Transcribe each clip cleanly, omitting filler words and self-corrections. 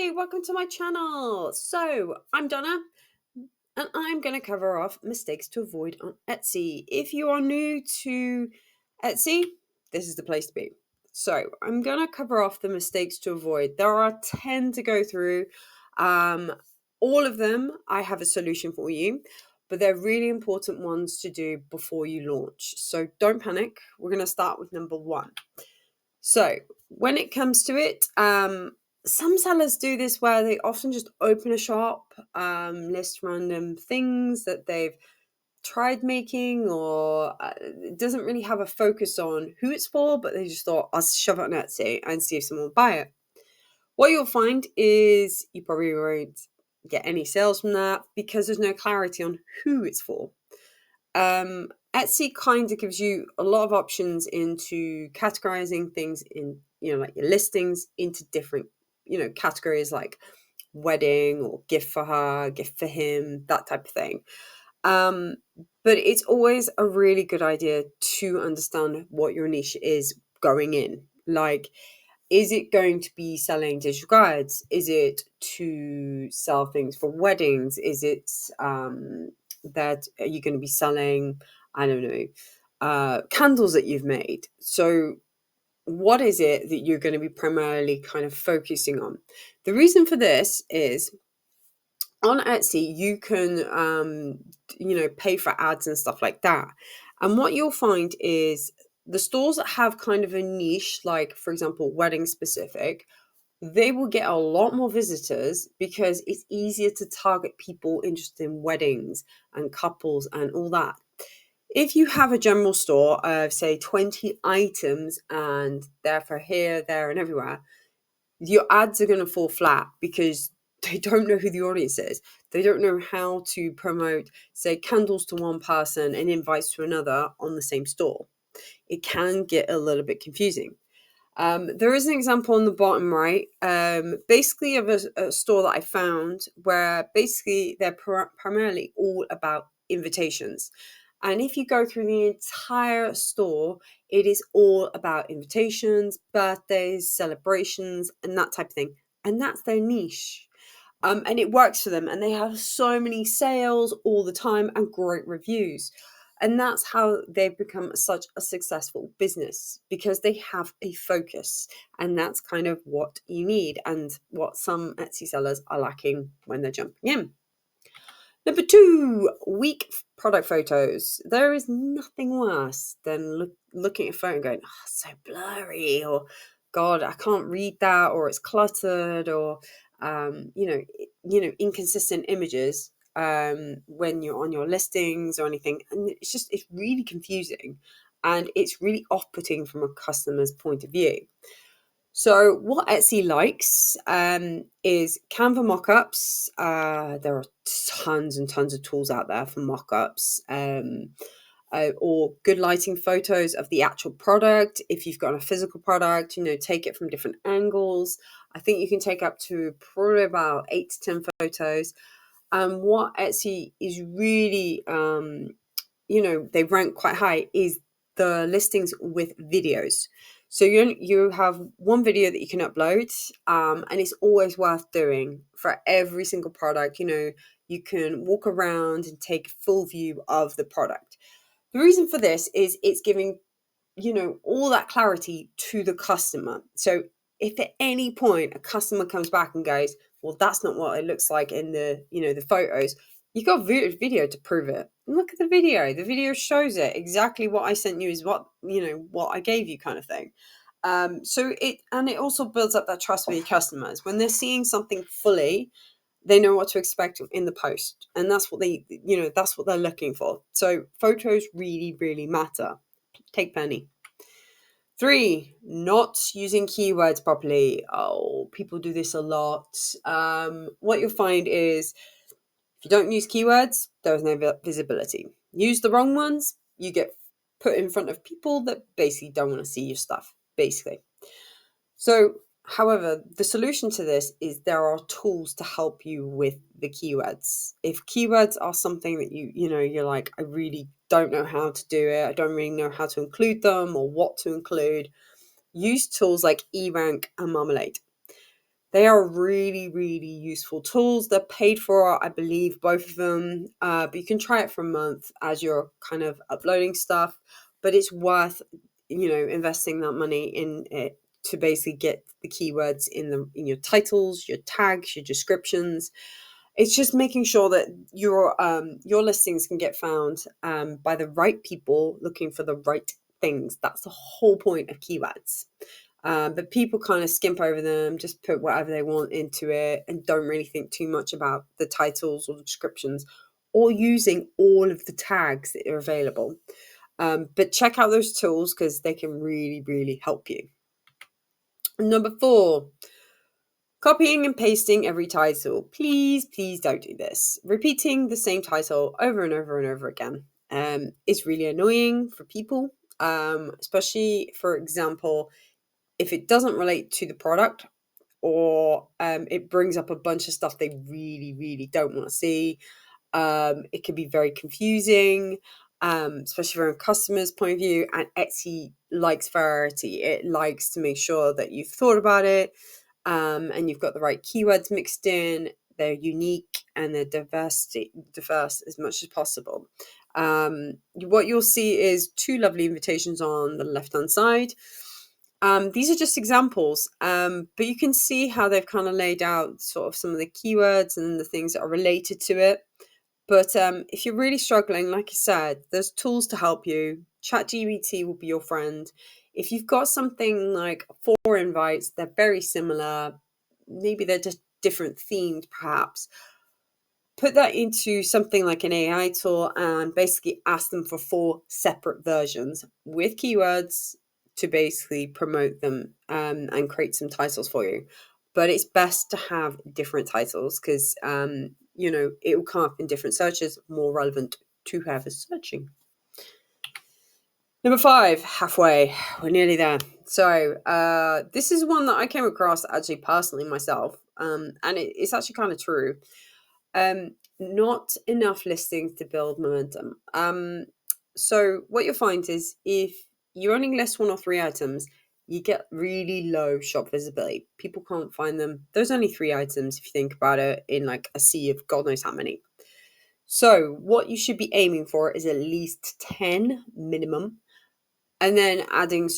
Hey, welcome to my channel. So, I'm Donna and I'm going to cover off mistakes to avoid on Etsy. If you are new to Etsy, this is the place to be. So, I'm going to cover off the mistakes to avoid. There are 10 to go through. All of them, I have a solution for you, but they're really important ones to do before you launch. So, don't panic. We're going to start with number 1. So when it comes to it, some sellers do this where they often just open a shop, list random things that they've tried making, or it doesn't really have a focus on who it's for, but they just thought, I'll shove it on Etsy and see if someone will buy it. What you'll find is you probably won't get any sales from that because there's no clarity on who it's for. Etsy kind of gives you a lot of options into categorizing things in, like your listings into different, categories like wedding or gift for her, gift for him, that type of thing. But it's always a really good idea to understand what your niche is going in. Like, is it going to be selling digital guides? Is it to sell things for weddings? Is it that you're going to be selling, I don't know, candles that you've made? So what is it that you're going to be primarily kind of focusing on? The reason for this is on Etsy, you can, pay for ads and stuff like that. And what you'll find is the stores that have kind of a niche, like, for example, wedding specific, they will get a lot more visitors because it's easier to target people interested in weddings and couples and all that. If you have a general store of, say, 20 items and they're for here, there, and everywhere, your ads are going to fall flat because they don't know who the audience is. They don't know how to promote, say, candles to one person and invites to another on the same store. It can get a little bit confusing. There is an example on the bottom right, basically of a store that I found where basically they're primarily all about invitations. And if you go through the entire store, it is all about invitations, birthdays, celebrations, and that type of thing. And that's their niche. And it works for them. And they have so many sales all the time and great reviews. And that's how they've become such a successful business, because they have a focus. And that's kind of what you need and what some Etsy sellers are lacking when they're jumping in. Number 2, weak product photos. There is nothing worse than looking at a photo and going, oh, it's so blurry, or God, I can't read that, or it's cluttered, or inconsistent images when you're on your listings or anything. And it's really confusing and it's really off-putting from a customer's point of view. So what Etsy likes is Canva mockups. There are tons and tons of tools out there for mockups, or good lighting photos of the actual product. If you've got a physical product, take it from different angles. I think you can take up to probably about 8 to 10 photos. And what Etsy is really, they rank quite high is the listings with videos. So you have one video that you can upload, and it's always worth doing for every single product. You can walk around and take a full view of the product. The reason for this is it's giving, all that clarity to the customer. So if at any point a customer comes back and goes, well, that's not what it looks like in the photos, you got video to prove it. Look at the video. The video shows it. Exactly what I sent you is what I gave you, kind of thing. So it also builds up that trust with your customers. When they're seeing something fully, they know what to expect in the post, and that's what they're looking for. So photos really, really matter. Take plenty. 3, not using keywords properly. Oh, people do this a lot. What you'll find is, if you don't use keywords, there is no visibility. Use the wrong ones, you get put in front of people that basically don't want to see your stuff, basically. So, however, the solution to this is there are tools to help you with the keywords. If keywords are something that you're like, I really don't know how to do it, I don't really know how to include them or what to include, use tools like eRank and Marmalade. They are really, really useful tools. They're paid for, I believe, both of them. But you can try it for a month as you're kind of uploading stuff. But it's worth, investing that money in it to basically get the keywords in your titles, your tags, your descriptions. It's just making sure that your listings can get found by the right people looking for the right things. That's the whole point of keywords. But people kind of skimp over them, just put whatever they want into it, and don't really think too much about the titles or the descriptions, or using all of the tags that are available. But check out those tools because they can really, really help you. Number 4, copying and pasting every title. Please, please don't do this. Repeating the same title over and over and over again is really annoying for people, especially, for example, if it doesn't relate to the product, or it brings up a bunch of stuff they really, really don't want to see. It can be very confusing, especially from a customer's point of view. And Etsy likes variety. It likes to make sure that you've thought about it, and you've got the right keywords mixed in. They're unique and they're diverse as much as possible. What you'll see is 2 lovely invitations on the left-hand side. These are just examples, but you can see how they've kind of laid out sort of some of the keywords and the things that are related to it. But if you're really struggling, like I said, there's tools to help you. ChatGPT will be your friend. If you've got something like 4 invites, they're very similar. Maybe they're just different themed, perhaps. Put that into something like an AI tool and basically ask them for 4 separate versions with keywords to basically promote them, and create some titles for you. But it's best to have different titles because, it will come up in different searches, more relevant to whoever's searching. Number 5, halfway. We're nearly there. So this is one that I came across actually personally myself, and it's actually kind of true. Not enough listings to build momentum. So what you'll find is if you only list 1 or 3 items, you get really low shop visibility. People can't find them. There's only 3 items if you think about it in like a sea of God knows how many. So what you should be aiming for is at least 10 minimum, and then adding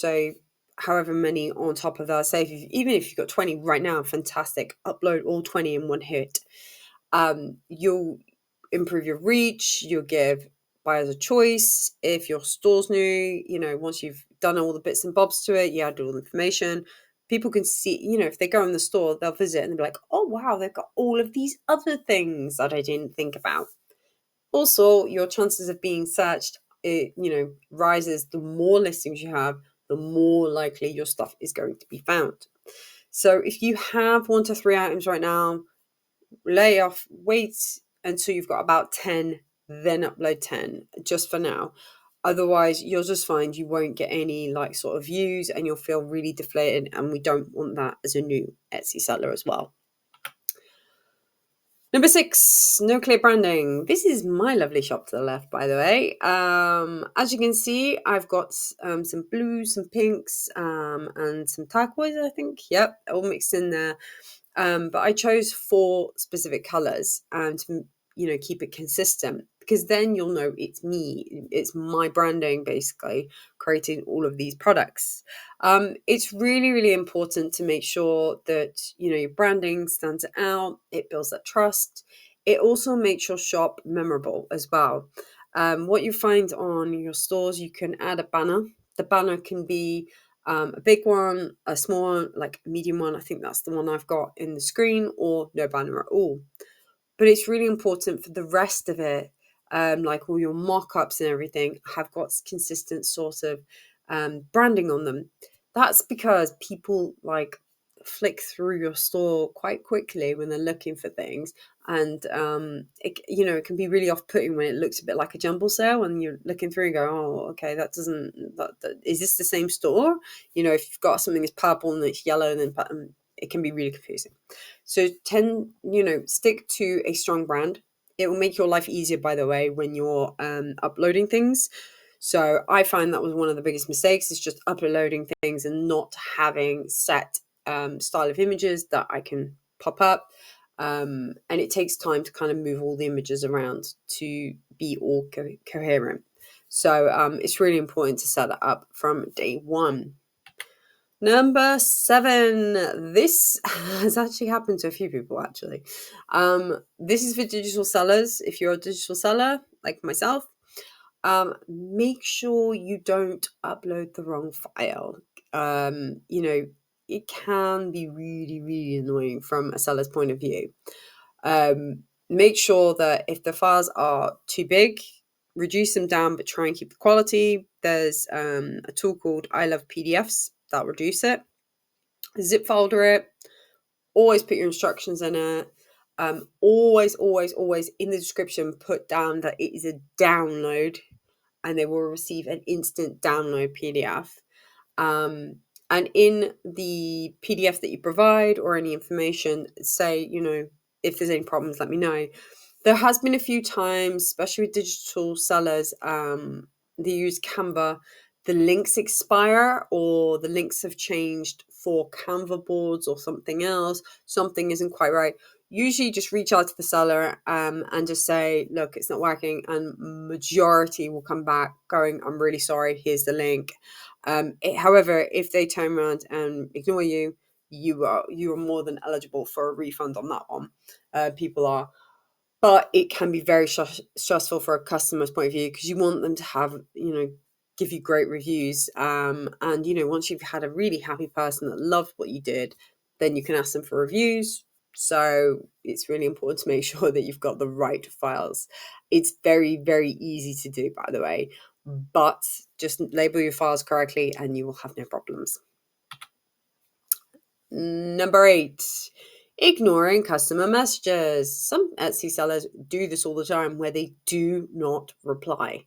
however many on top of that. Say even if you've got 20 right now, fantastic. Upload all 20 in one hit. You'll improve your reach. You'll give buyers a choice. If your store's new, once you've done all the bits and bobs to it, you add all the information. People can see, if they go in the store, they'll visit and they'll be like, oh, wow, they've got all of these other things that I didn't think about. Also, your chances of being searched, rises. The more listings you have, the more likely your stuff is going to be found. So if you have 1 to 3 items right now, lay off, wait until you've got about 10, then upload 10 just for now. Otherwise, you'll just find you won't get any sort of views and you'll feel really deflated, and we don't want that as a new Etsy seller as well. Number 6, no clear branding. This is my lovely shop to the left, by the way. As you can see, I've got some blues, some pinks, and some turquoise, I think. Yep, all mixed in there. But I chose 4 specific colors and to, keep it consistent, because then you'll know it's me. It's my branding, basically, creating all of these products. It's really, really important to make sure that, your branding stands out. It builds that trust. It also makes your shop memorable as well. What you find on your stores, you can add a banner. The banner can be a big one, a small one, like a medium one. I think that's the one I've got in the screen, or no banner at all. But it's really important for the rest of it, like all your mock-ups and everything, have got consistent sort of branding on them. That's because people flick through your store quite quickly when they're looking for things, and it can be really off-putting when it looks a bit like a jumble sale and you're looking through and go, oh, okay, is this the same store? If you've got something that's purple and it's yellow, then it can be really confusing. So stick to a strong brand. It will make your life easier, by the way, when you're uploading things. So I find that was one of the biggest mistakes, is just uploading things and not having set style of images that I can pop up. And it takes time to kind of move all the images around to be all coherent. So it's really important to set that up from day one. Number 7. This has actually happened to a few people, actually. This is for digital sellers. If you're a digital seller like myself, make sure you don't upload the wrong file. It can be really, really annoying from a seller's point of view. Make sure that if the files are too big, reduce them down, but try and keep the quality. There's a tool called I Love PDFs that reduce it. Zip folder it. Always put your instructions in it. Always in the description put down that it is a download, and they will receive an instant download PDF. And in the PDF that you provide or any information, say, if there's any problems, let me know. There has been a few times, especially with digital sellers, they use Canva, the links expire or the links have changed for Canva boards or something else. Something isn't quite right. Usually just reach out to the seller and just say, look, it's not working. And majority will come back going, I'm really sorry, here's the link. However, if they turn around and ignore you, you are more than eligible for a refund on that one. People are. But it can be very stressful for a customer's point of view because you want them to have, give you great reviews. And, once you've had a really happy person that loved what you did, then you can ask them for reviews. So it's really important to make sure that you've got the right files. It's very, very easy to do, by the way, but just label your files correctly and you will have no problems. Number 8, ignoring customer messages. Some Etsy sellers do this all the time where they do not reply.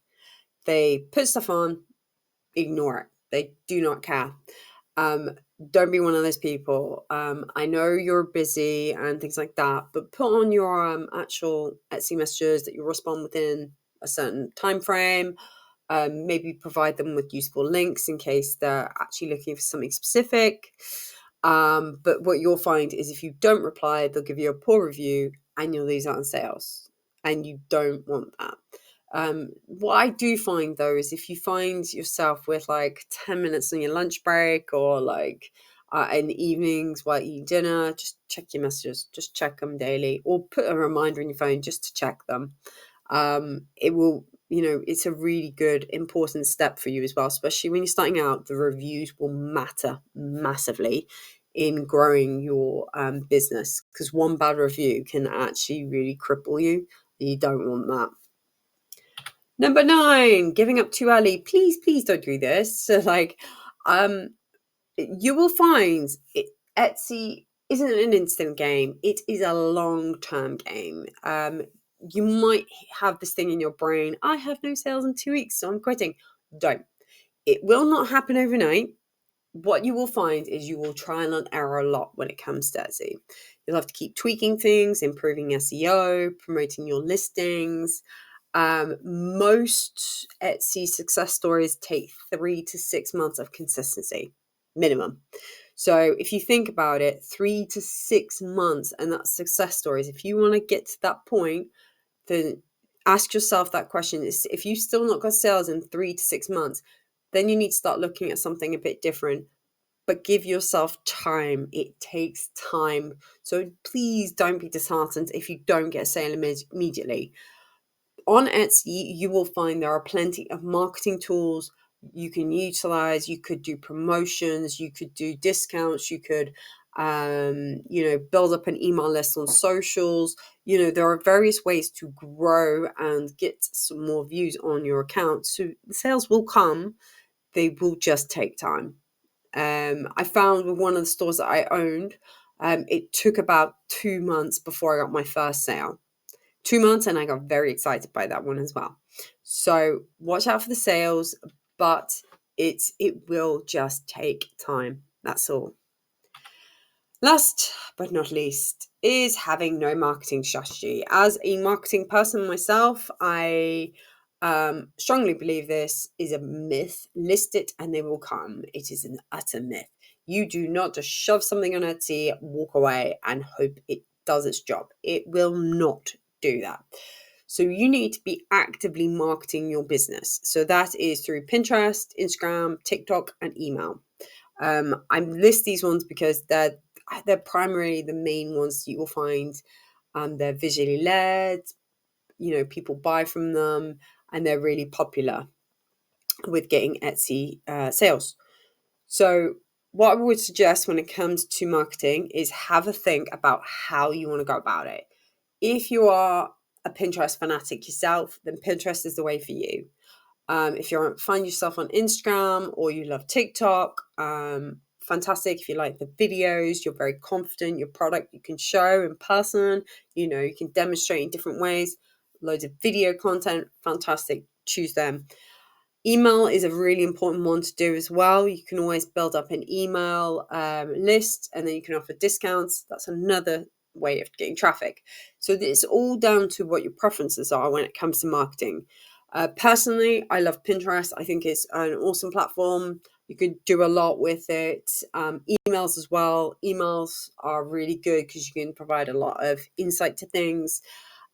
They put stuff on, ignore it. They do not care. Don't be one of those people. I know you're busy and things like that, but put on your actual Etsy messages that you'll respond within a certain time frame. Maybe provide them with useful links in case they're actually looking for something specific. But what you'll find is if you don't reply, they'll give you a poor review and you'll lose out on sales. And you don't want that. What I do find though is if you find yourself with like 10 minutes on your lunch break or like in the evenings while eating dinner, just check your messages, just check them daily or put a reminder in your phone just to check them. It will, it's a really good, important step for you as well, especially when you're starting out. The reviews will matter massively in growing your business because one bad review can actually really cripple you. You don't want that. Number 9, giving up too early. Please don't do this. So you will find Etsy isn't an instant game. It is a long-term game. You might have this thing in your brain, I have no sales in 2 weeks, so I'm quitting. Don't. It will not happen overnight. What you will find is you will trial and error a lot when it comes to Etsy. You'll have to keep tweaking things, improving SEO, promoting your listings. Most Etsy success stories take 3 to 6 months of consistency, minimum. So if you think about it, 3 to 6 months, and that's success stories. If you want to get to that point, then ask yourself that question. If you still not got sales in 3 to 6 months, then you need to start looking at something a bit different. But give yourself time. It takes time. So please don't be disheartened if you don't get a sale immediately. On Etsy, you will find there are plenty of marketing tools you can utilize. You could do promotions, you could do discounts, you could build up an email list on socials. There are various ways to grow and get some more views on your account. So the sales will come, they will just take time. I found with one of the stores that I owned, it took about 2 months before I got my first sale. 2 months, and I got very excited by that one as well. So watch out for the sales, but it will just take time. That's all. Last but not least is having no marketing strategy. As a marketing person myself, I strongly believe this is a myth. List it and they will come. It is an utter myth. You do not just shove something on Etsy, walk away, and hope it does its job. It will not do that. So you need to be actively marketing your business. So that is through Pinterest, Instagram, TikTok, and email. I list these ones because they're primarily the main ones that you will find. They're visually led, people buy from them, and they're really popular with getting Etsy sales. So what I would suggest when it comes to marketing is have a think about how you want to go about it. If you are a Pinterest fanatic yourself, then Pinterest is the way for you. If you find yourself on Instagram or you love TikTok, fantastic. If you like the videos, you're very confident, your product you can show in person, you can demonstrate in different ways, loads of video content, fantastic. Choose them. Email is a really important one to do as well. You can always build up an email list, and then you can offer discounts. That's another way of getting traffic. So it's all down to what your preferences are when it comes to marketing. Personally, I love Pinterest. I think it's an awesome platform. You could do a lot with it. Emails as well. Emails are really good because you can provide a lot of insight to things.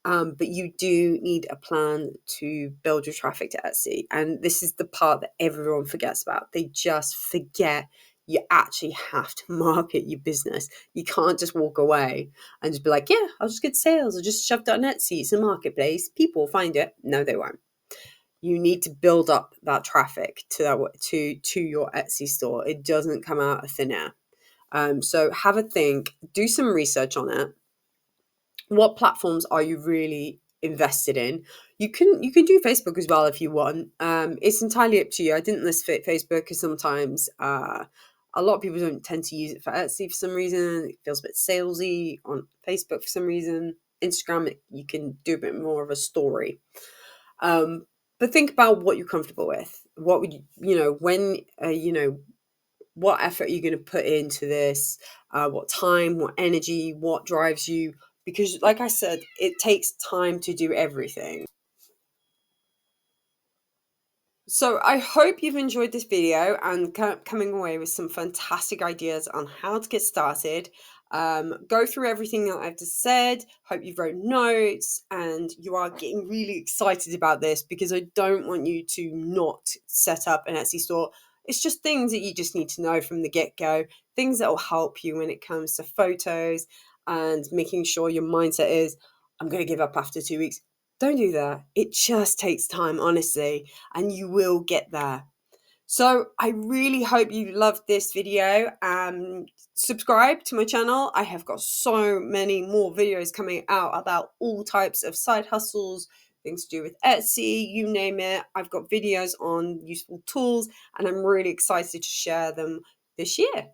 But you do need a plan to build your traffic to Etsy. And this is the part that everyone forgets about. They just forget you actually have to market your business. You can't just walk away and just be like, yeah, I'll just get sales. I'll just shove it on Etsy. It's a marketplace. People will find it. No, they won't. You need to build up that traffic to your Etsy store. It doesn't come out of thin air. So have a think, do some research on it. What platforms are you really invested in? You can do Facebook as well if you want. It's entirely up to you. I didn't list Facebook because sometimes a lot of people don't tend to use it for Etsy for some reason. It feels a bit salesy on Facebook for some reason. Instagram, you can do a bit more of a story. But think about what you're comfortable with. What would what effort are you going to put into this? What time, what energy, what drives you? Because, like I said, it takes time to do everything. So I hope you've enjoyed this video and coming away with some fantastic ideas on how to get started. Go through everything that I've just said. Hope you've wrote notes and you are getting really excited about this, because I don't want you to not set up an Etsy store. It's just things that you just need to know from the get-go, things that will help you when it comes to photos and making sure your mindset is, I'm going to give up after 2 weeks. Don't do that. It just takes time, honestly, and you will get there. So I really hope you loved this video. Subscribe to my channel. I have got so many more videos coming out about all types of side hustles, things to do with Etsy, you name it. I've got videos on useful tools, and I'm really excited to share them this year.